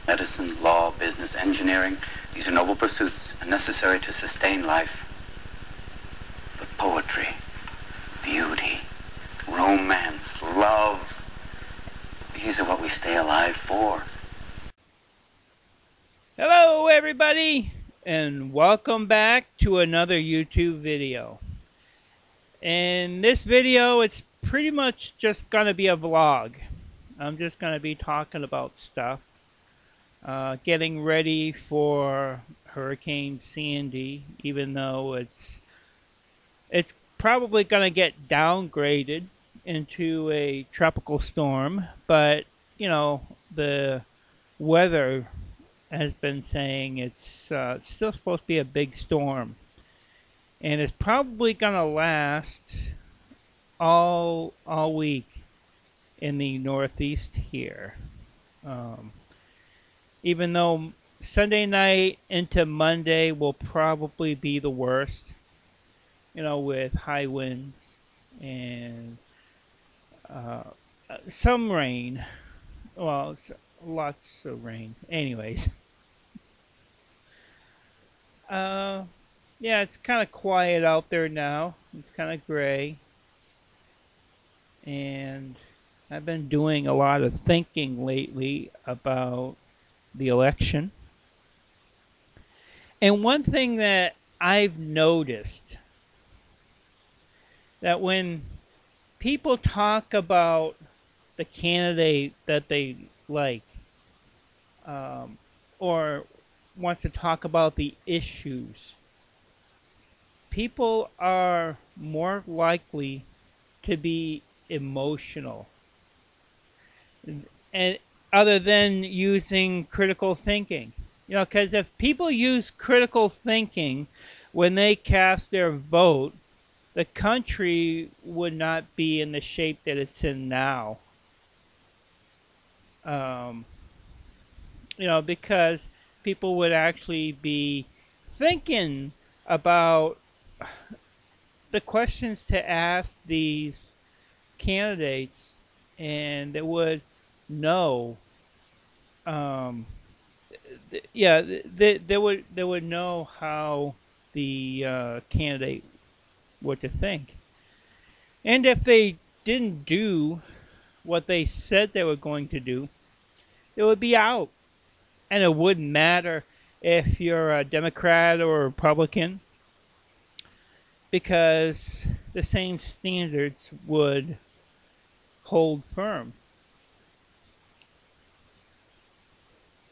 medicine, law, business, engineering. These are noble pursuits and necessary to sustain life. But poetry, beauty, romance, love, these are what we stay alive for. Hello everybody, and welcome back to another YouTube video. In this video, it's pretty much just going to be a vlog. I'm just going to be talking about stuff. Getting ready for Hurricane Sandy, even though it's probably going to get downgraded into a tropical storm. But, you know, the weather has been saying it's still supposed to be a big storm, and it's probably gonna last all week in the Northeast here. Um, Even though Sunday night into Monday will probably be the worst, you know, with high winds and uh, some rain. Well, lots of rain. Anyways. Uh, yeah, it's kind of quiet out there now. It's kind of gray. And I've been doing a lot of thinking lately about the election. And one thing that I've noticed, that when people talk about the candidate that they like, um, or wants to talk about the issues, people are more likely to be emotional, and other than using critical thinking. You know, because if people use critical thinking when they cast their vote, the country would not be in the shape that it's in now. Um, you know, because people would actually be thinking about the questions to ask these candidates, and they would know. Um, yeah, they would know how the candidate what to think, and if they didn't do what they said they were going to do, it would be out, and it wouldn't matter if you're a Democrat or a Republican, because the same standards would hold firm.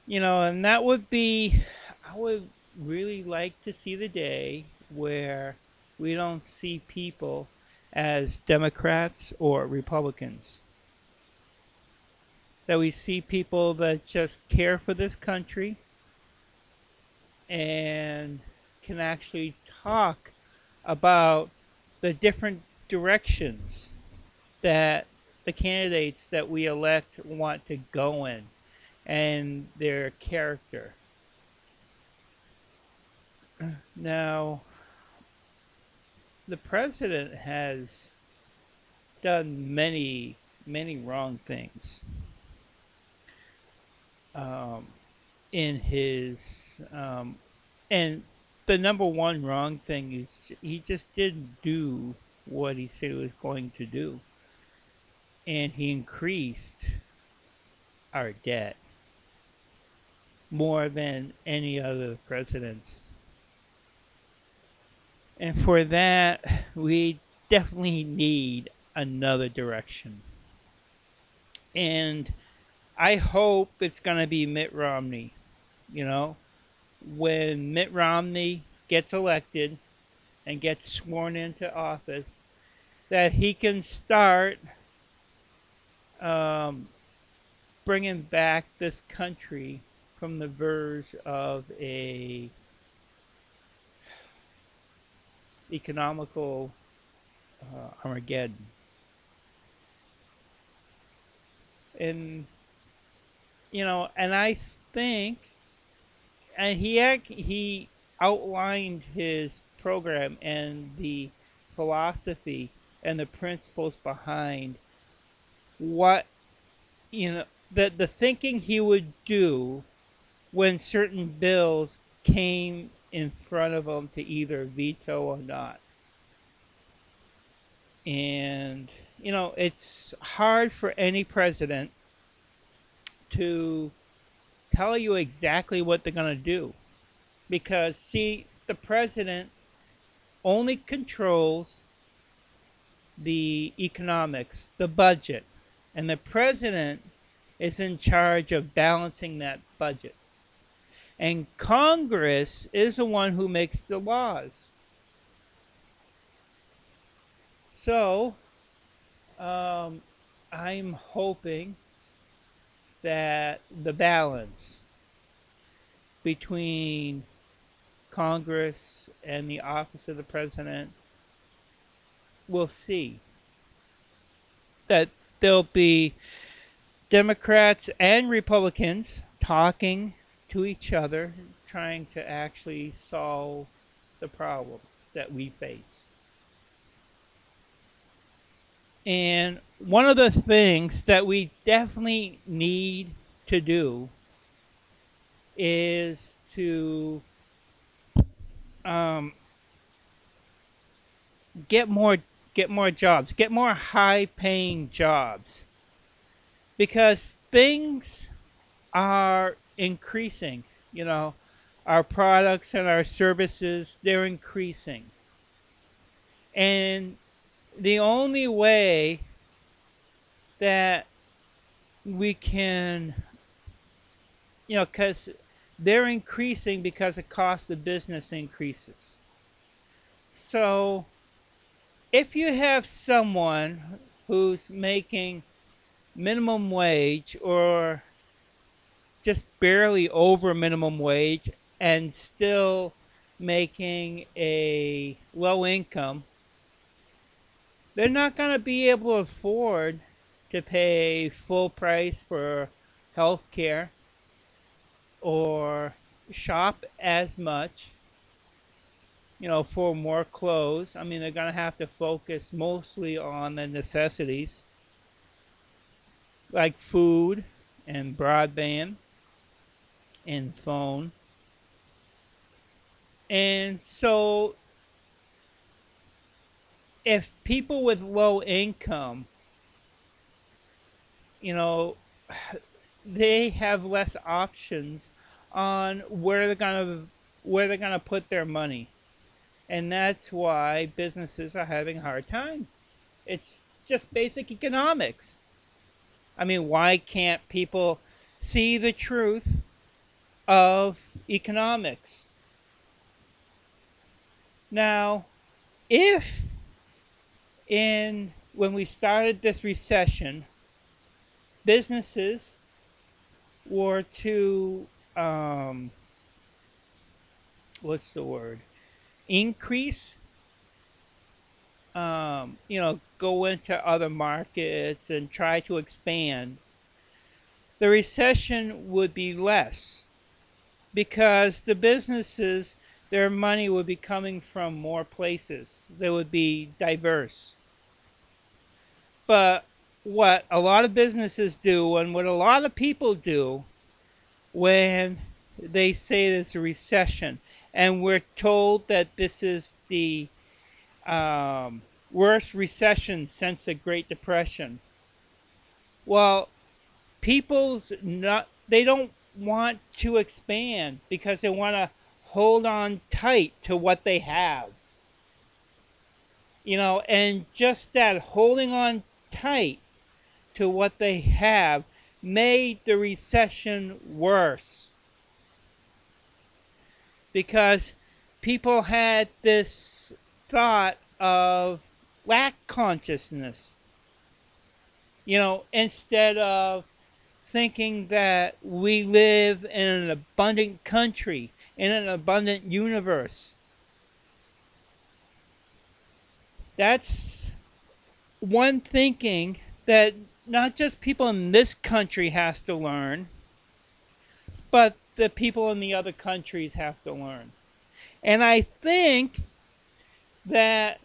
You know, and that would be, I would really like to see the day where we don't see people as Democrats or Republicans. That we see people that just care for this country and can actually talk about the different directions that the candidates that we elect want to go in and their character. Now, the president has done many wrong things um, in his and the number one wrong thing is he just didn't do what he said he was going to do, and he increased our debt more than any other presidents. And for that, we definitely need another direction. And I hope it's going to be Mitt Romney. You know, when Mitt Romney gets elected and gets sworn into office, that he can start um, bringing back this country from the verge of a economical Armageddon. And you know, and I think, and he outlined his program and the philosophy and the principles behind what, you know, the thinking he would do when certain bills came in front of them to either veto or not. And, it's hard for any president to tell you exactly what they're going to do. Because, see, the president only controls the economics, the budget, and the president is in charge of balancing that budget. And Congress is the one who makes the laws. So, I'm hoping that the balance between Congress and the office of the president will see that there'll be Democrats and Republicans talking to each other, trying to actually solve the problems that we face. And one of the things that we definitely need to do is to get more jobs, get more high-paying jobs, because things are increasing. Our products and our services, they're increasing, and the only way that we can, because they're increasing because the cost of business increases. So if you have someone who's making minimum wage or just barely over minimum wage and still making a low income, they're not going to be able to afford to pay full price for health care or shop as much, for more clothes. I mean, they're going to have to focus mostly on the necessities like food and broadband and phone. And so if people with low income, they have less options on where they're gonna put their money, and that's why businesses are having a hard time. It's just basic economics. I mean, why can't people see the truth of economics? Now, if when we started this recession, businesses were to increase, go into other markets and try to expand, the recession would be less, because the businesses, their money would be coming from more places. They would be diverse. But what a lot of businesses do, and what a lot of people do when they say there's a recession, and we're told that this is the worst recession since the Great Depression. Well, they don't want to expand because they want to hold on tight to what they have. And just that holding on tight to what they have made the recession worse, because people had this thought of lack consciousness, instead of thinking that we live in an abundant country, in an abundant universe. That's one thinking that not just people in this country has to learn, but the people in the other countries have to learn. And I think that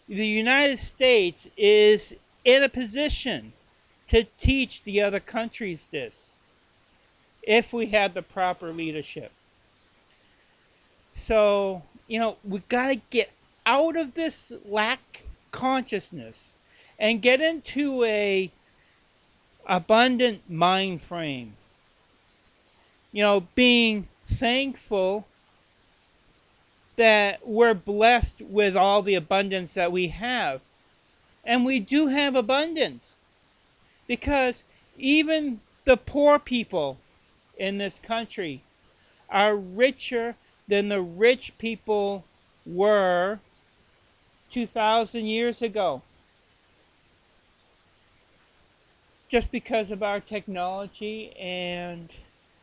the United States is in a position to teach the other countries this. if we had the proper leadership. So, we got to get out of this lack consciousness and get into a abundant mind frame. Being thankful that we're blessed with all the abundance that we have. And we do have abundance, because even the poor people in this country are richer than the rich people were 2,000 years ago, just because of our technology and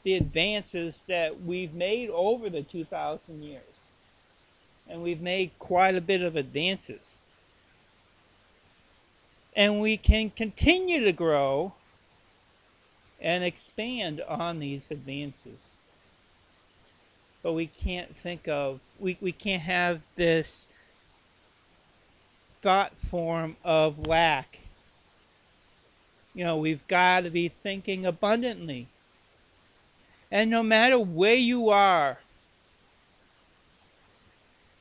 the advances that we've made over the 2,000 years. And we've made quite a bit of advances. And we can continue to grow and expand on these advances. But we can't we can't have this thought form of lack. We've got to be thinking abundantly. And no matter where you are,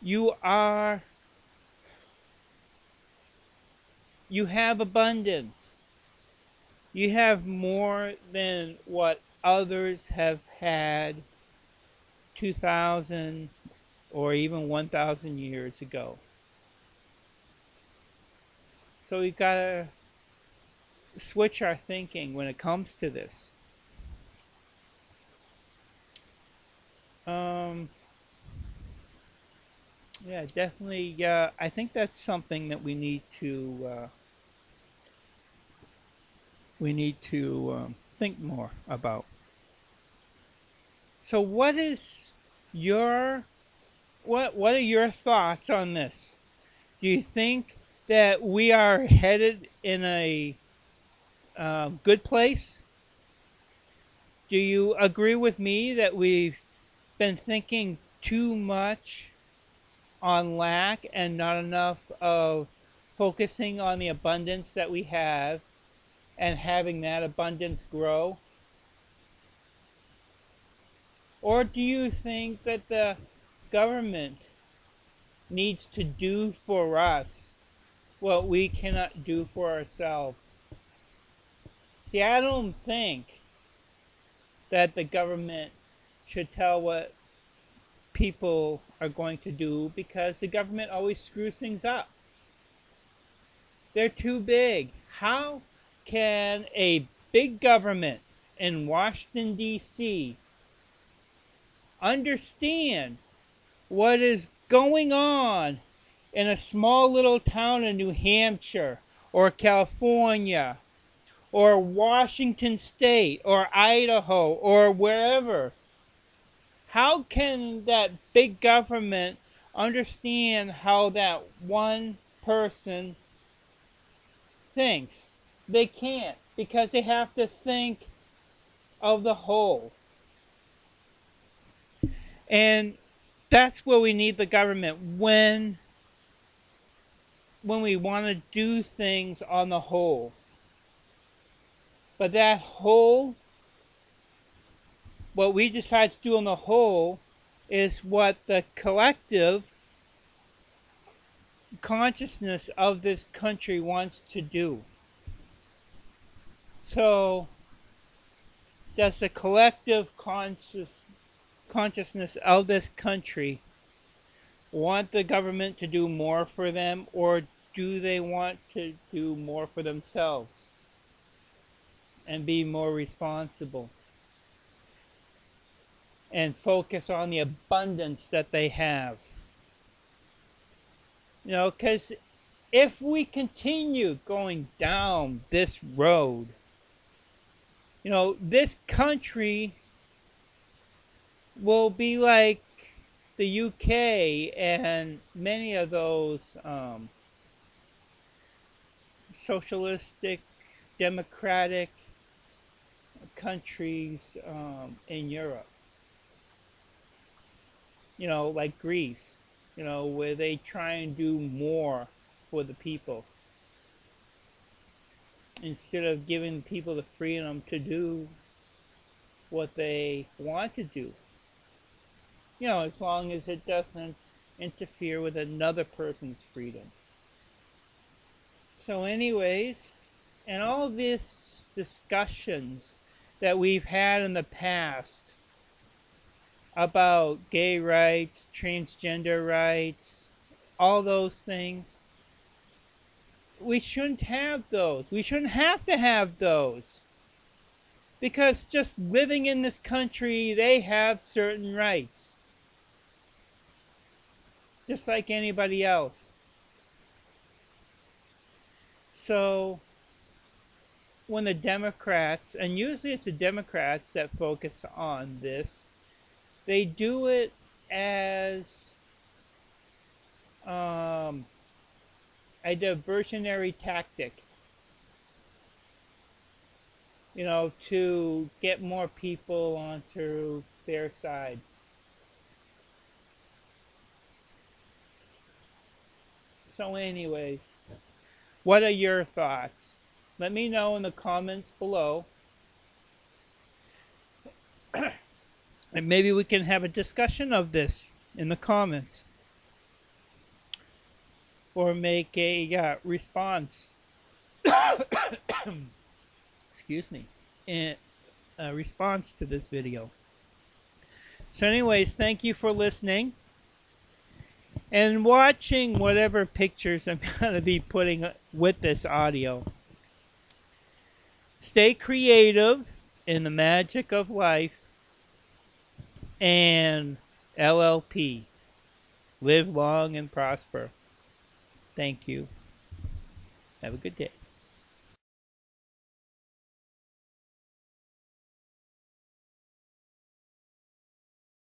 you have abundance. You have more than what others have had 2,000 or even 1,000 years ago. So we've got to switch our thinking when it comes to this. Yeah, definitely. I think that's something that we need to think more about. So, what are your thoughts on this? Do you think that we are headed in a good place? Do you agree with me that we've been thinking too much on lack and not enough of focusing on the abundance that we have and having that abundance grow? Or do you think that the government needs to do for us what we cannot do for ourselves? See, I don't think that the government should tell what people are going to do, because the government always screws things up. They're too big. How can a big government in Washington, D.C. understand what is going on in a small little town in New Hampshire or California or Washington State or Idaho or wherever? How can that big government understand how that one person thinks? They can't, because they have to think of the whole. And that's where we need the government when we want to do things on the whole. But that whole, what we decide to do on the whole, is what the collective consciousness of this country wants to do. So, does the collective consciousness of this country want the government to do more for them, or do they want to do more for themselves and be more responsible and focus on the abundance that they have? Because if we continue going down this road, this country will be like the UK and many of those socialistic, democratic countries in Europe. Like Greece, where they try and do more for the people instead of giving people the freedom to do what they want to do. You know, as long as it doesn't interfere with another person's freedom. So, anyways, and all these discussions that we've had in the past about gay rights, transgender rights, all those things, we shouldn't have those. We shouldn't have to have those. Because just living in this country, they have certain rights. Just like anybody else. So, when the Democrats, and usually it's the Democrats that focus on this, they do it as a diversionary tactic, you know, to get more people onto their side. So anyways, what are your thoughts? Let me know in the comments below. And maybe we can have a discussion of this in the comments. Or make a response. Excuse me. In a response to this video. So anyways, thank you for listening. And watching whatever pictures I'm going to be putting with this audio. Stay creative in the magic of life. And LLP. Live long and prosper. Thank you. Have a good day.